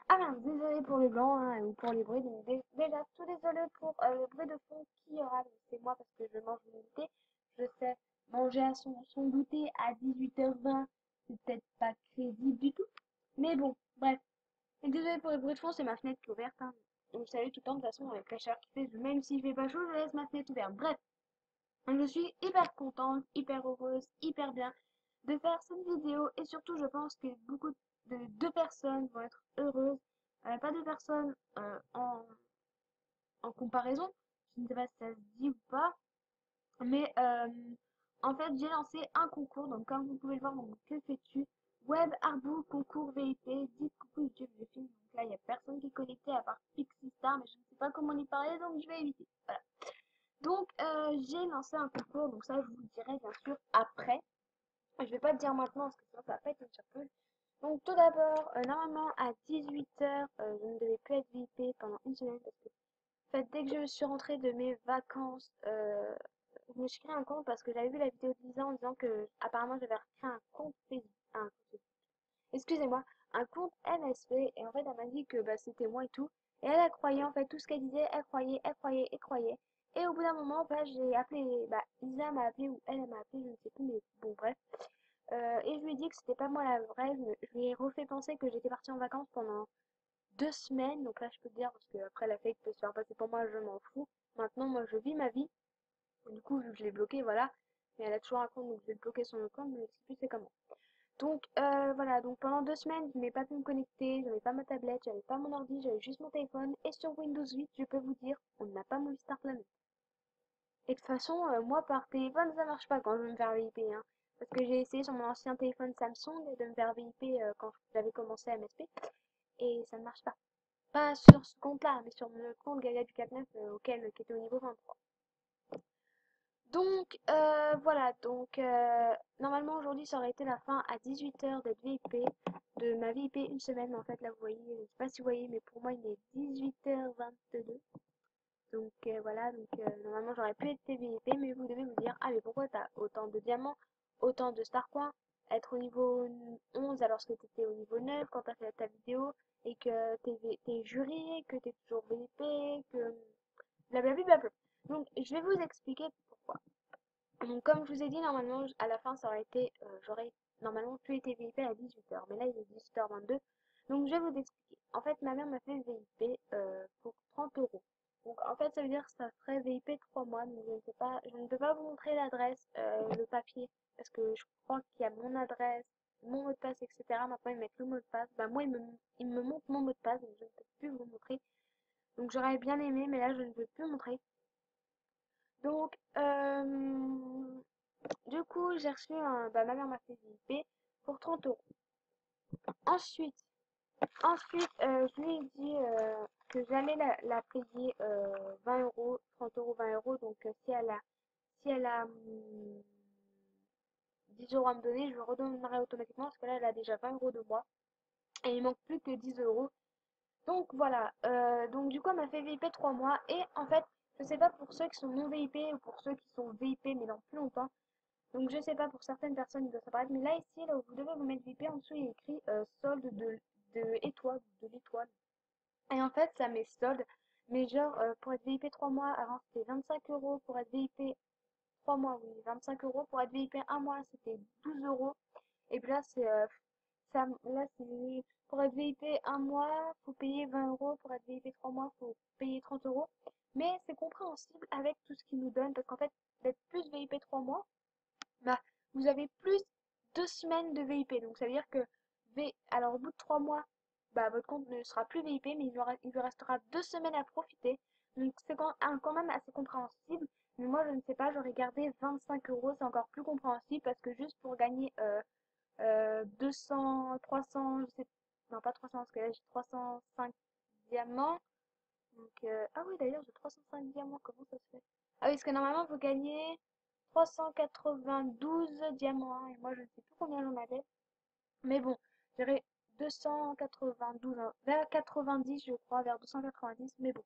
Ah mince, désolé pour le blanc hein, ou pour les bruits. Donc déjà, tout désolé pour le bruit de fond qui y aura. Donc, c'est moi parce que je mange mon goûter. Je sais manger à son goûter à 18h20, c'est peut-être pas crédible du tout. Mais bon, bref. Et désolé pour le bruit de fond, c'est ma fenêtre qui est ouverte. Hein. Donc vous savez tout le temps de toute façon avec la chaleur qui fait, même s'il fait pas chaud, je laisse ma fenêtre ouverte. Bref, donc, je suis hyper contente, hyper heureuse, hyper bien de faire cette vidéo et surtout je pense que beaucoup de deux personnes vont être heureuses. Pas deux personnes en comparaison, je ne sais pas si ça se dit ou pas, mais en fait j'ai lancé un concours, donc comme vous pouvez le voir, donc que fais-tu? Web Arbou concours VIP, dites coucou YouTube, je filme, donc là il n'y a personne qui est connecté à part Pixie Star, mais je ne sais pas comment lui parler donc je vais éviter. Voilà. Donc j'ai lancé un concours, donc ça je vous le dirai bien sûr après. Je vais pas te dire maintenant parce que sinon ça va pas être une surprise. Donc tout d'abord, normalement à 18h, je ne devais plus être VIP pendant une semaine parce que en fait, dès que je suis rentrée de mes vacances, je me suis créé un compte parce que j'avais vu la vidéo de Lisa en disant que apparemment j'avais créé un compte Facebook, excusez-moi, un compte MSP et en fait elle m'a dit que bah, c'était moi et tout. Et elle croyait en fait tout ce qu'elle disait, elle croyait, elle croyait, elle croyait. Et au bout d'un moment, bah, j'ai appelé, bah, Lisa m'a appelé ou elle m'a appelé, je ne sais plus, mais bon bref. Et je lui ai dit que c'était pas moi la vraie. Je lui ai refait penser que j'étais partie en vacances pendant 2 semaines. Donc là, je peux te dire, parce que après la fake peut se faire passer pour moi, je m'en fous. Maintenant, moi, je vis ma vie. Du coup, vu que je l'ai bloqué, voilà. Mais elle a toujours un compte, donc je vais bloquer son compte, mais je sais plus c'est comment. Donc voilà, donc pendant 2 semaines, je n'ai pas pu me connecter, j'avais pas ma tablette, j'avais pas mon ordi, j'avais juste mon téléphone. Et sur Windows 8, je peux vous dire, on n'a pas Movistar Planet. Et de toute façon, moi par téléphone, ça marche pas quand je veux me faire VIP, hein. Parce que j'ai essayé sur mon ancien téléphone Samsung de me faire VIP quand j'avais commencé à MSP et ça ne marche pas. Pas sur ce compte-là, mais sur le compte Gaga du 49 qui était au niveau 23. Donc voilà, donc normalement aujourd'hui ça aurait été la fin à 18h d'être VIP, de ma VIP une semaine, mais en fait là vous voyez, je sais pas si vous voyez, mais pour moi il est 18h22. Donc voilà, donc normalement j'aurais pu être TVP, mais vous devez vous dire, ah mais pourquoi t'as autant de diamants, autant de star coins, être au niveau 11 alors que t'étais au niveau 9 quand t'as fait ta vidéo, et que t'es juré, que t'es toujours VP, que blablabla. Donc je vais vous expliquer pourquoi. Donc comme je vous ai dit, normalement à la fin ça aurait été, j'aurais normalement pu être VP à 18h, mais là il est 18h22. Donc je vais vous expliquer. En fait ma mère m'a fait VIP pour 30 euros. Donc en fait ça veut dire que ça ferait VIP 3 mois, donc je ne peux pas vous montrer l'adresse, le papier, parce que je crois qu'il y a mon adresse, mon mot de passe, etc. Maintenant ils mettent le mot de passe. Bah moi il me montre mon mot de passe, donc je ne peux plus vous montrer. Donc j'aurais bien aimé, mais là je ne peux plus montrer. Donc du coup, j'ai reçu bah, ma mère m'a fait VIP pour 30 euros. Ensuite, je lui ai dit que j'allais la payer 20 euros, 30 euros, 20 euros. Donc, si elle a 10 euros à me donner, je lui redonnerai automatiquement parce que là, elle a déjà 20 euros de moi. Et il manque plus que 10 euros. Donc, voilà. Donc, du coup, elle m'a fait VIP 3 mois. Et en fait, je sais pas pour ceux qui sont non VIP ou pour ceux qui sont VIP mais dans plus longtemps. Donc je sais pas, pour certaines personnes il doit s'apparaître, mais là ici, là où vous devez vous mettre VP, en dessous il est écrit solde de étoile, de l'étoile. Et en fait ça met solde, mais genre pour être VIP 3 mois, avant c'était 25 euros, pour être VIP 3 mois, oui, 25 euros, pour être VIP 1 mois c'était 12 euros, et puis là c'est là c'est pour être VIP 1 mois, faut payer 20 euros, pour être VIP 3 mois, faut payer 30 euros, mais c'est compréhensible avec tout ce qu'ils nous donnent, parce qu'en fait d'être plus VIP 3 mois, bah, vous avez plus 2 semaines de VIP. Donc ça veut dire que alors au bout de 3 mois, bah, votre compte ne sera plus VIP, mais il vous restera 2 semaines à profiter. Donc c'est quand même assez compréhensible. Mais moi je ne sais pas, j'aurais gardé 25 euros, c'est encore plus compréhensible parce que juste pour gagner 200, 300, je sais, non pas 300 parce que là j'ai 305 diamants. Donc, ah oui, d'ailleurs, j'ai 305 diamants, comment ça se fait? Ah oui, parce que normalement, vous gagnez 392 diamants, hein, et moi, je ne sais plus combien j'en avais. Mais bon, j'aurais 292, hein, vers 90, je crois, vers 290, mais bon.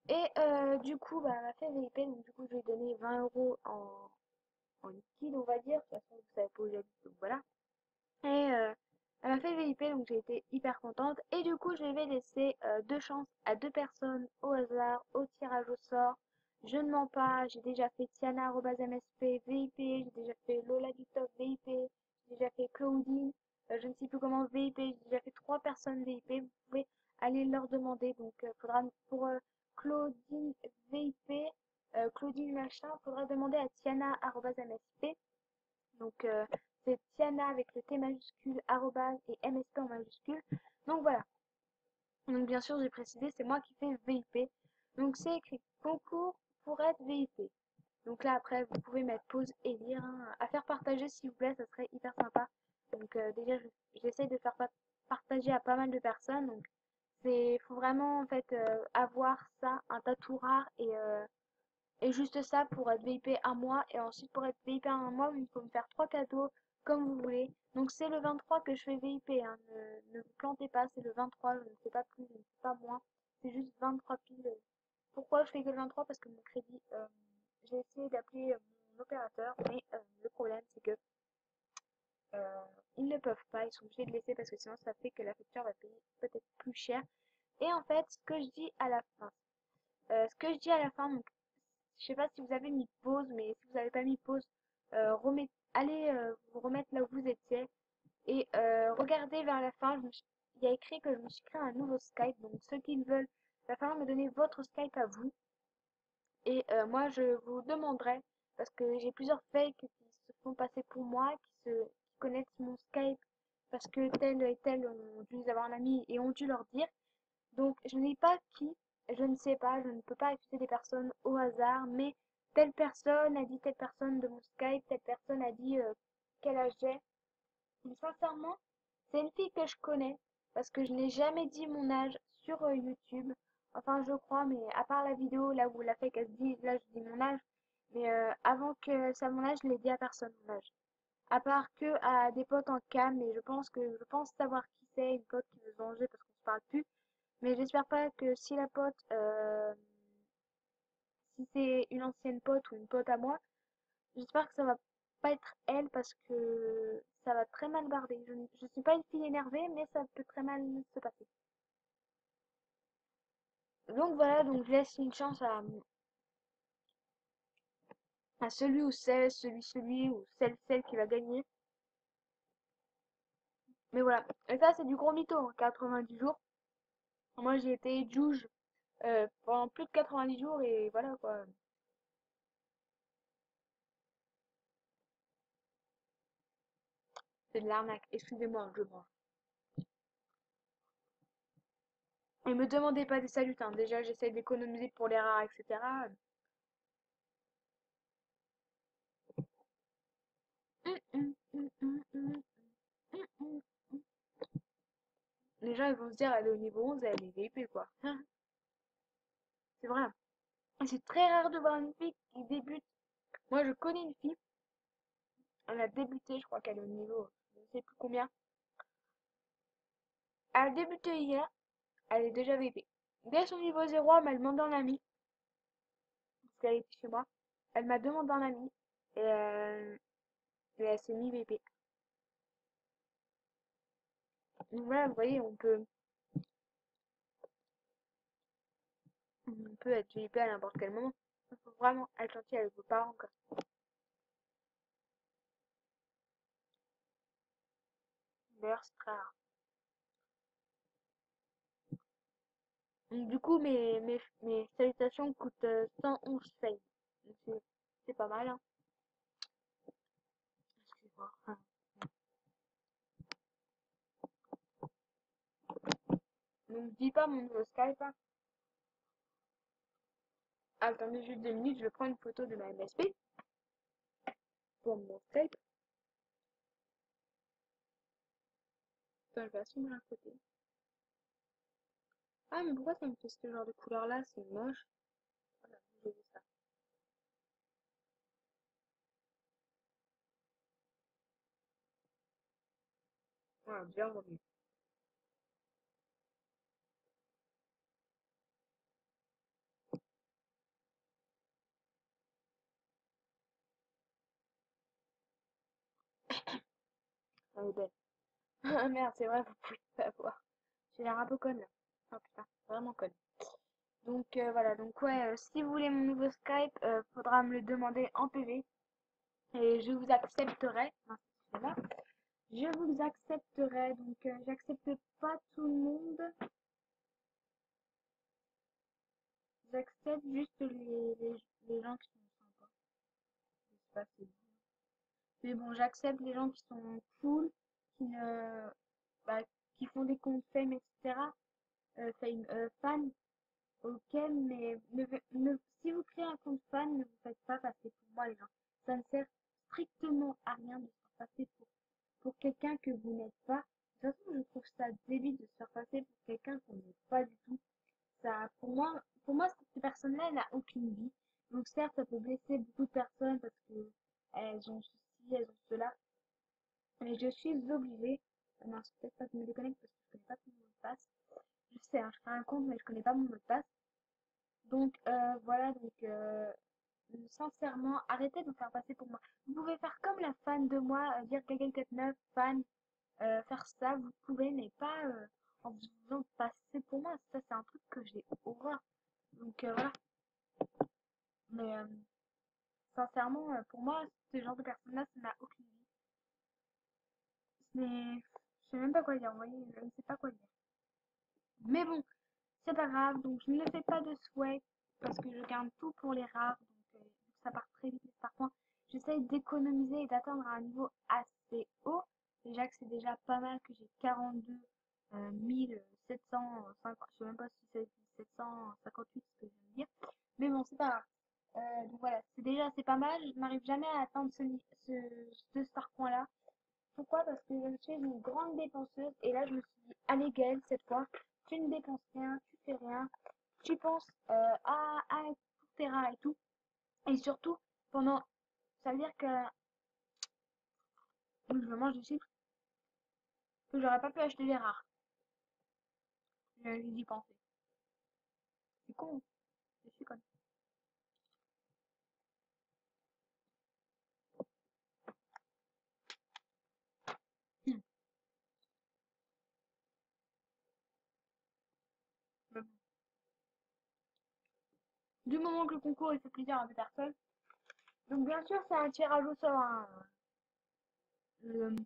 Et du coup, bah, elle m'a fait VIP, donc du coup, je lui ai donné 20 euros en liquide, on va dire. De toute façon, vous savez pas où j'habite, donc voilà. Et Elle m'a fait VIP, donc j'ai été hyper contente. Et du coup, je vais laisser deux chances à deux personnes au hasard, au tirage au sort. Je ne mens pas, j'ai déjà fait Tiana@MSP VIP, j'ai déjà fait Lola du Top VIP, j'ai déjà fait Claudine, je ne sais plus comment VIP, j'ai déjà fait trois personnes VIP. Vous pouvez aller leur demander. Donc, faudra pour Claudine VIP, Claudine machin, faudra demander à Tiana@MSP. Donc, c'est Tiana avec le T majuscule, arrobase et MSP en majuscule. Donc voilà. Donc bien sûr, j'ai précisé, c'est moi qui fais VIP. Donc c'est écrit concours pour être VIP. Donc là, après, vous pouvez mettre pause et lire, hein. À faire partager, s'il vous plaît, ça serait hyper sympa. Donc déjà, j'essaie de faire partager à pas mal de personnes. Donc c'est, faut vraiment en fait avoir ça, un tatou rare et juste ça pour être VIP un mois. Et ensuite, pour être VIP un mois, il faut me faire trois cadeaux comme vous voulez. Donc, c'est le 23 que je fais VIP, hein. Ne vous plantez pas, c'est le 23. Je ne sais pas plus, je ne sais pas moins. C'est juste 23 piles. Pourquoi je fais que le 23? Parce que mon crédit, j'ai essayé d'appeler mon opérateur, mais le problème, c'est que euh, ils ne peuvent pas. Ils sont obligés de laisser parce que sinon, ça fait que la facture va payer peut-être plus cher. Et en fait, ce que je dis à la fin, donc je sais pas si vous avez mis pause, mais si vous n'avez pas mis pause, allez vous remettre là où vous étiez et regardez vers la fin. Il y a écrit que je me suis créé un nouveau Skype, donc ceux qui le veulent, il va falloir me donner votre Skype à vous. Et moi, je vous demanderai, parce que j'ai plusieurs fakes qui se font passer pour moi, qui connaissent mon Skype, parce que tel et tel ont dû avoir un ami et ont dû leur dire. Donc, je ne dis pas qui, je ne sais pas, je ne peux pas accuser des personnes au hasard, mais telle personne a dit telle personne de mon Skype, telle personne a dit quel âge j'ai. Mais sincèrement, c'est une fille que je connais, parce que je n'ai jamais dit mon âge sur YouTube. Enfin, je crois, mais à part la vidéo là où la fake elle se dit, là je dis mon âge, mais avant que ça mon âge, je l'ai dit à personne mon âge. À part que à des potes en cam, mais je pense savoir qui c'est, une pote qui veut se venger parce qu'on se parle plus. Mais j'espère pas que si la pote, si c'est une ancienne pote ou une pote à moi, j'espère que ça va pas être elle parce que ça va très mal barder. Je suis pas une fille énervée, mais ça peut très mal se passer. Donc voilà, donc je laisse une chance à celui ou celui ou celle qui va gagner. Mais voilà. Et ça, c'est du gros mytho, hein, 90 jours. Moi, j'ai été juge pendant plus de 90 jours et voilà quoi. C'est de l'arnaque. Excusez-moi, je mange. Et me demandez pas des salutes, hein. Déjà, j'essaie d'économiser pour les rares, etc. Les gens, ils vont se dire, elle est au niveau 11, elle est VIP, quoi. C'est vrai. Et c'est très rare de voir une fille qui débute. Moi, je connais une fille, elle a débuté, je crois qu'elle est au niveau, je ne sais plus combien. Elle a débuté hier, elle est déjà VIP. Dès son niveau 0, elle m'a demandé un ami, parce qu'elle était chez moi. Elle m'a demandé un ami, et, et elle s'est mis VIP. Donc voilà, vous voyez, on peut être VIP à n'importe quel moment. Il faut vraiment être gentil avec vos parents, quoi. D'ailleurs, c'est très rare. Donc, du coup, mes salutations coûtent 111 fails. Donc, c'est pas mal, hein. Excuse-moi. Donc, dis pas mon nouveau Skype, hein. Attendez juste 2 minutes, je prends une photo de ma MSP pour mon Skype. Attends, je vais assumer à côté. Ah, mais pourquoi ça me fait ce genre de couleur-là? C'est moche. Voilà, j'ai vu ça. Voilà, bien remis. Elle est belle. Ah merde, c'est vrai, vous pouvez pas voir. J'ai l'air un peu conne là. Oh putain, vraiment conne. Donc voilà, donc ouais, si vous voulez mon nouveau Skype, faudra me le demander en PV. Et je vous accepterai. Mince, excusez-moi. Je vous accepterai, donc j'accepte pas tout le monde. J'accepte juste les gens qui sont sympas. Je sais pas si c'est bien. Mais bon, j'accepte les gens qui sont cool, qui ne, bah, qui font des comptes fame, etc. Fan, ok, mais si vous créez un compte fan, ne vous faites pas passer pour moi, les gens. Ça ne sert strictement à rien de se faire passer pour quelqu'un que vous n'êtes pas. De toute façon, je trouve ça débile de se faire passer pour quelqu'un qu'on n'est pas du tout. Ça, pour moi, cette personne-là, elle n'a aucune vie. Donc certes, ça peut blesser beaucoup de personnes parce que elles ont ceci, elles ont cela. Mais je suis obligée. Non, c'est peut-être pas que je me déconnecte parce que je connais pas mon mot de passe. Je sais, hein, je fais un compte, mais je connais pas mon mot de passe. Donc voilà, donc sincèrement, arrêtez de vous faire passer pour moi. Vous pouvez faire comme la fan de moi, dire Gagal49, fan, faire ça, vous pouvez, mais pas en vous faisant passer pour moi. Ça, c'est un truc que j'ai horreur. Donc voilà. Mais sincèrement, pour moi, ce genre de personne-là, ça n'a aucune vie. Mais je sais même pas quoi dire, vous voyez, je ne sais pas quoi dire. Mais bon, c'est pas grave, donc je ne fais pas de souhaits parce que je garde tout pour les rares, donc vu que ça part très vite par contre, j'essaye d'économiser et d'atteindre un niveau assez haut. Déjà que c'est déjà pas mal que j'ai 42 750, je sais même pas si c'est 758 ce que je viens de dire, mais bon, c'est pas grave. Donc voilà, c'est pas mal, je n'arrive jamais à atteindre ce star point là. Pourquoi? Parce que je suis une grande dépenseuse et là je me suis dit, allez Gaëlle, cette fois, tu ne dépenses rien, tu fais rien, tu penses à pour tes rats et tout. Et surtout, pendant, ça veut dire que je me mange du sucre, que j'aurais pas pu acheter des rares. J'ai d'y penser. C'est con, je suis conne. Mais bon. Du moment que le concours il fait plaisir à des personnes. Donc bien sûr c'est un tirage au sort, hein. Le-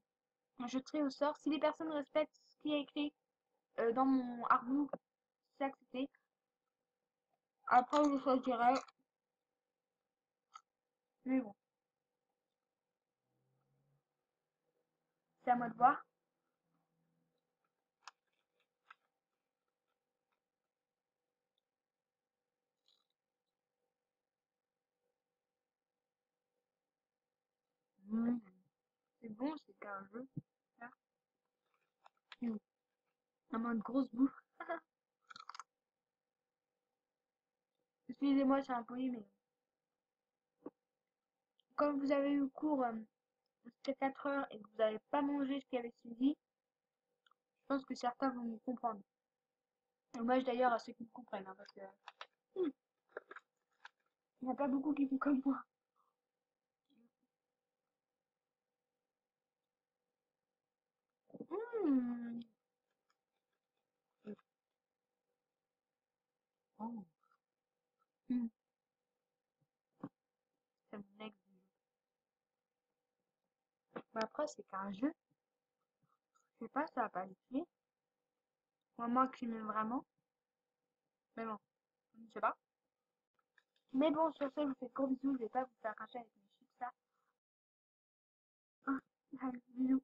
je trie au sort. Si les personnes respectent ce qui est écrit dans mon artbook, c'est accepté. Après je choisirai. Mais bon, c'est à moi de voir. Mmh. C'est bon, c'est qu'un jeu. Ça. Mmh. En mode grosse bouffe. Excusez-moi, c'est impoli, mais comme vous avez eu cours jusqu'à 4 heures et que vous n'avez pas mangé ce qu'il y avait ce midi, je pense que certains vont me comprendre. Dommage d'ailleurs à ceux qui me comprennent, hein, parce que il n'y a pas beaucoup qui font comme moi. Mmh. Oh. Mmh. C'est mon ex. Mais après, c'est qu'un jeu. Je sais pas, ça va pas le tuer. Moi qui m'aime vraiment. Mais bon, je ne sais pas. Mais bon, sur ce, je vous fais de gros bisous. Je vais pas vous faire cracher avec mes chips, ça. Ah, allez, bisous.